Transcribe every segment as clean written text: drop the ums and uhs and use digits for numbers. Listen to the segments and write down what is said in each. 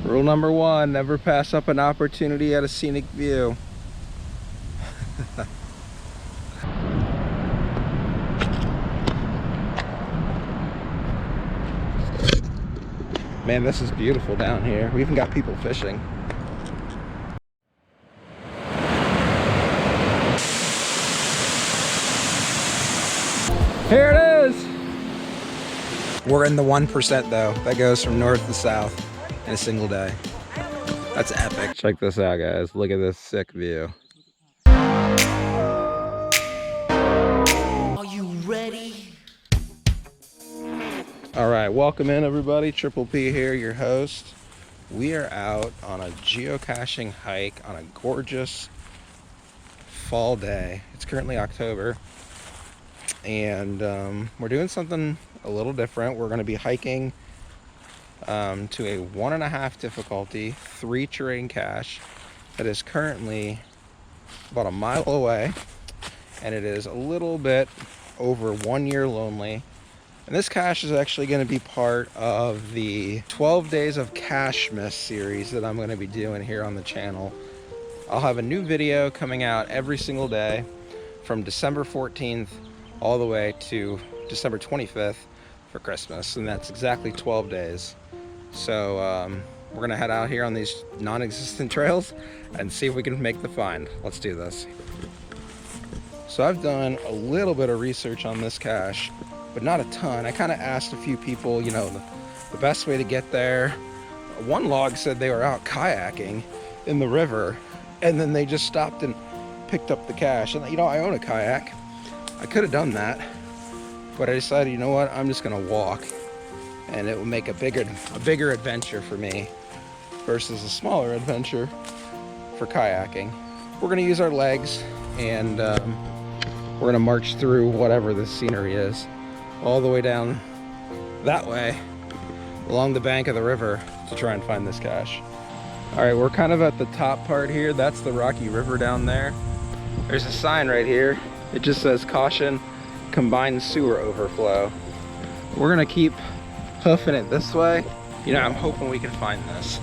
Rule number one, never pass up an opportunity at a scenic view. Man, this is beautiful down here. We even got people fishing. Here it is! We're in the 1% though. That goes from north to south in a single day. That's epic. Check this out, guys. Look at this sick view. Are you ready? All right, welcome in everybody. Triple P here, your host. We are out on a geocaching hike on a gorgeous fall day. It's currently October, and we're doing something a little different. We're going to be hiking to a 1.5 difficulty 3 terrain cache that is currently about a mile away, and it is a little bit over 1 year lonely. And this cache is actually going to be part of the 12 Days of Cachemas series that I'm going to be doing here on the channel. I'll have a new video coming out every single day from December 14th all the way to December 25th for Christmas, and that's exactly 12 days. So we're going to head out here on these non-existent trails and see if we can make the find. Let's do this. So I've done a little bit of research on this cache, but not a ton. I kind of asked a few people, you know, the best way to get there. One log said they were out kayaking in the river, and then they just stopped and picked up the cache. And you know, I own a kayak. I could have done that, but I decided, you know what, I'm just gonna walk, and it will make a bigger adventure for me versus a smaller adventure for kayaking. We're gonna use our legs, and we're gonna march through whatever the scenery is, all the way down that way along the bank of the river to try and find this cache. All right, we're kind of at the top part here. That's the Rocky River down there. There's a sign right here. It just says caution, combined sewer overflow. We're gonna keep hoofing it this way. You know, I'm hoping we can find this.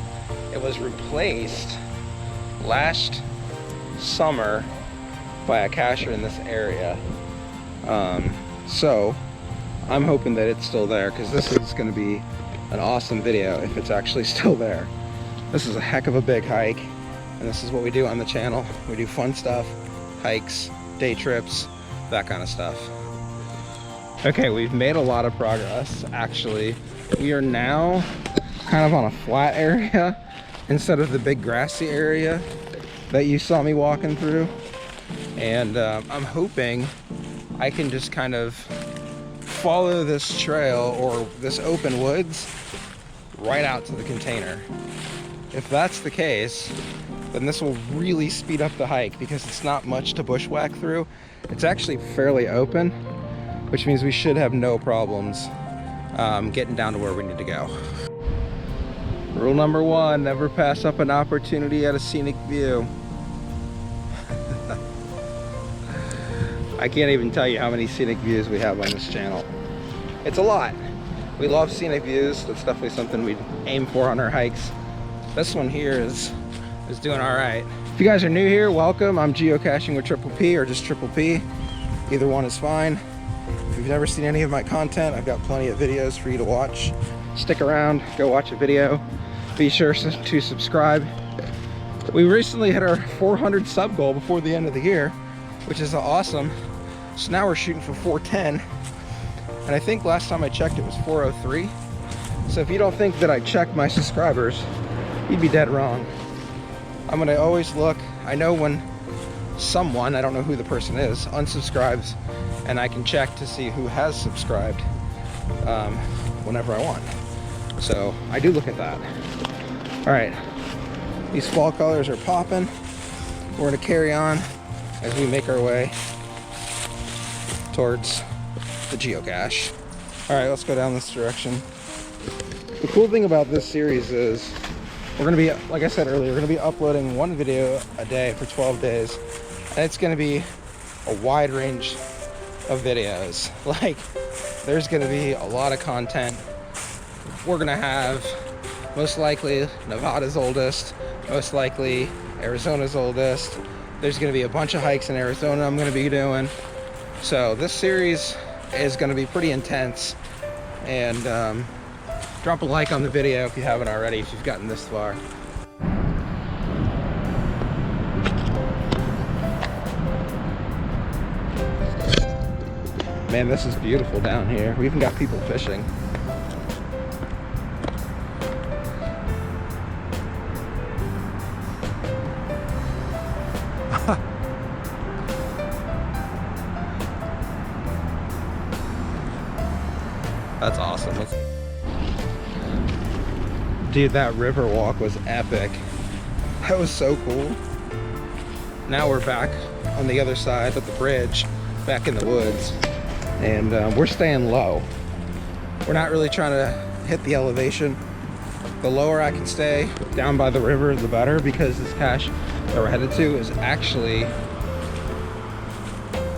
It was replaced last summer by a cacher in this area. So I'm hoping that it's still there, because this is going to be an awesome video if it's actually still there. This is a heck of a big hike, and this is what we do on the channel. We do fun stuff, hikes, day trips, that kind of stuff. Okay, we've made a lot of progress, actually. We are now kind of on a flat area instead of the big grassy area that you saw me walking through. And I'm hoping I can just kind of follow this trail or this open woods right out to the container. If that's the case, then this will really speed up the hike, because it's not much to bushwhack through. It's actually fairly open, which means we should have no problems getting down to where we need to go. Rule number one, never pass up an opportunity at a scenic view. I can't even tell you how many scenic views we have on this channel. It's a lot. We love scenic views. That's definitely something we aim for on our hikes. This one here is doing all right. If you guys are new here, welcome. I'm geocaching with Triple P, or just Triple P. Either one is fine. If you've never seen any of my content, I've got plenty of videos for you to watch. Stick around, go watch a video. Be sure to subscribe. We recently hit our 400 sub goal before the end of the year, which is awesome. So now we're shooting for 410. And I think last time I checked it was 403. So if you don't think that I check my subscribers, you'd be dead wrong. I'm gonna always look. I know when someone, I don't know who the person is, unsubscribes, and I can check to see who has subscribed whenever I want. So I do look at that. All right, these fall colors are popping. We're gonna carry on as we make our way towards the geocache. All right, let's go down this direction. The cool thing about this series is we're gonna be, like I said earlier, we're gonna be uploading one video a day for 12 days. And it's gonna be a wide range of videos. Like, there's gonna be a lot of content. We're gonna have Most likely Nevada's oldest, most likely Arizona's oldest. There's gonna be a bunch of hikes in Arizona I'm gonna be doing. So this series is gonna be pretty intense. And drop a like on the video if you haven't already, if you've gotten this far. Man, this is beautiful down here. We even got people fishing. That's awesome. Dude, that river walk was epic. That was so cool. Now we're back on the other side of the bridge, back in the woods, and we're staying low. We're not really trying to hit the elevation. The lower I can stay down by the river, the better, because this cache that we're headed to is actually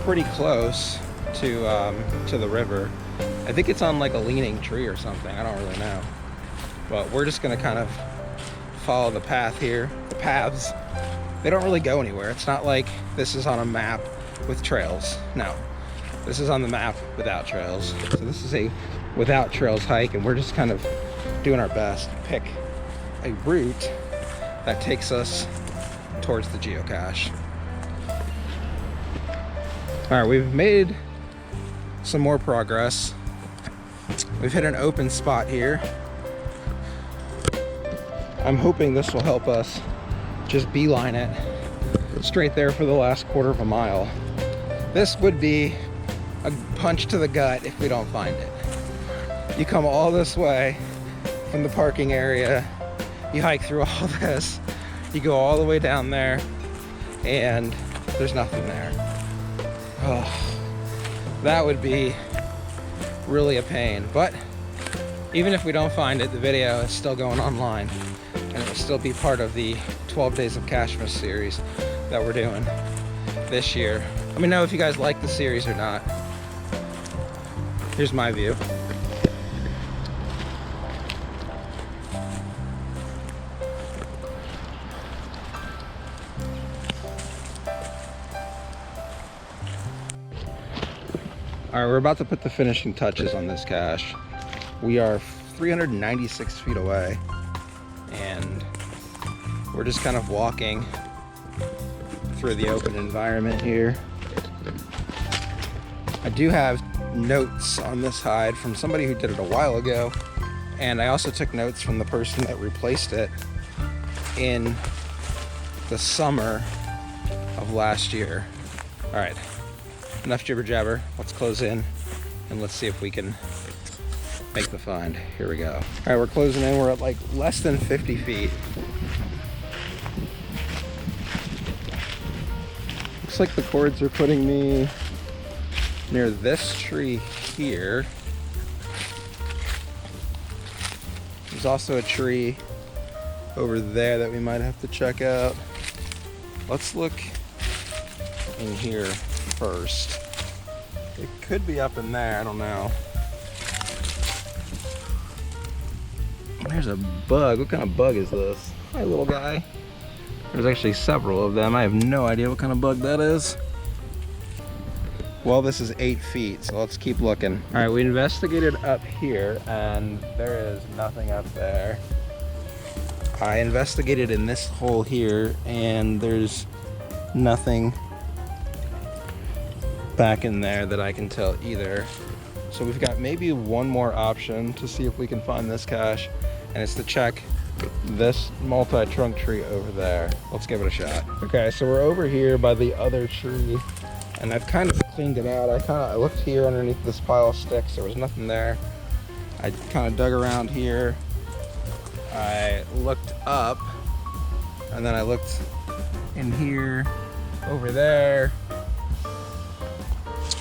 pretty close to the river. I think it's on like a leaning tree or something. I don't really know. But we're just gonna kind of follow the path here. The paths, they don't really go anywhere. It's not like this is on a map with trails. No, this is on the map without trails. So this is a without trails hike, and we're just kind of doing our best to pick a route that takes us towards the geocache. All right, we've made some more progress. We've hit an open spot here. I'm hoping this will help us just beeline it straight there for the last quarter of a mile. This would be a punch to the gut if we don't find it. You come all this way from the parking area, you hike through all this, you go all the way down there, and there's nothing there. Oh, that would be really a pain. But even if we don't find it, the video is still going online, and it will still be part of the 12 Days of Cachemas series that we're doing this year. Let me know if you guys like the series or not. Here's my view. All right, we're about to put the finishing touches on this cache. We are 396 feet away, and we're just kind of walking through the open environment here. I do have notes on this hide from somebody who did it a while ago, and I also took notes from the person that replaced it in the summer of last year. All right, enough jibber jabber. Let's close in and let's see if we can make the find. Here we go. All right, we're closing in. We're at like less than 50 feet. Looks like the cords are putting me near this tree here. There's also a tree over there that we might have to check out. Let's look in here first. It could be up in there, I don't know. There's a bug. What kind of bug is this? Hi, little guy. There's actually several of them. I have no idea what kind of bug that is. Well, this is 8 feet, so let's keep looking. All right, we investigated up here, and there is nothing up there. I investigated in this hole here, and there's nothing back in there that I can tell either. So we've got maybe one more option to see if we can find this cache, and it's to check this multi-trunk tree over there. Let's give it a shot. Okay, so we're over here by the other tree, and I've kind of cleaned it out. I looked here underneath this pile of sticks. There was nothing there. I kind of dug around here. I looked up, and then I looked in here, over there.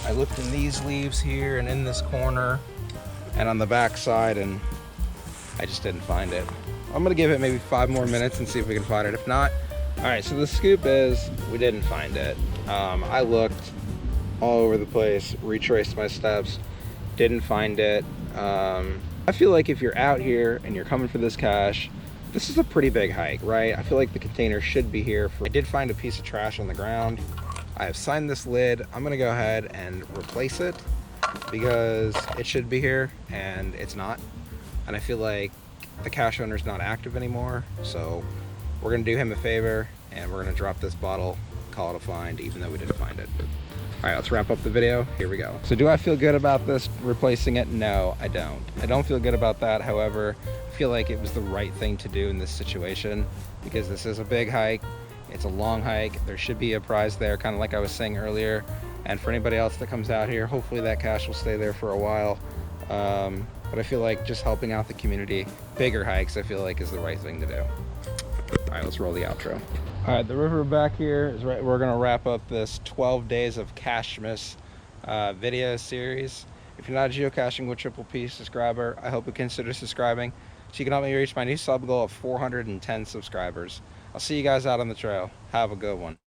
I looked in these leaves here and in this corner and on the back side, and I just didn't find it. I'm gonna give it maybe 5 more minutes and see if we can find it. If not, all right, so the scoop is we didn't find it. I looked all over the place, retraced my steps, didn't find it. I feel like if you're out here and you're coming for this cache, This is a pretty big hike, right? I feel like the container should be here. I did find a piece of trash on the ground. I have signed this lid. I'm gonna go ahead and replace it because it should be here and it's not. And I feel like the cache owner's not active anymore. So we're gonna do him a favor and we're gonna drop this bottle, call it a find, even though we didn't find it. All right, let's wrap up the video. Here we go. So do I feel good about this, replacing it? No, I don't. I don't feel good about that. However, I feel like it was the right thing to do in this situation because this is a big hike. It's a long hike. There should be a prize there, kind of like I was saying earlier. And for anybody else that comes out here, hopefully that cache will stay there for a while. But I feel like just helping out the community, bigger hikes, I feel like is the right thing to do. All right, let's roll the outro. All right, the river back here is right. We're gonna wrap up this 12 Days of Cachemas video series. If you're not a Geocaching with Triple P subscriber, I hope you consider subscribing so you can help me reach my new sub goal of 410 subscribers. I'll see you guys out on the trail. Have a good one.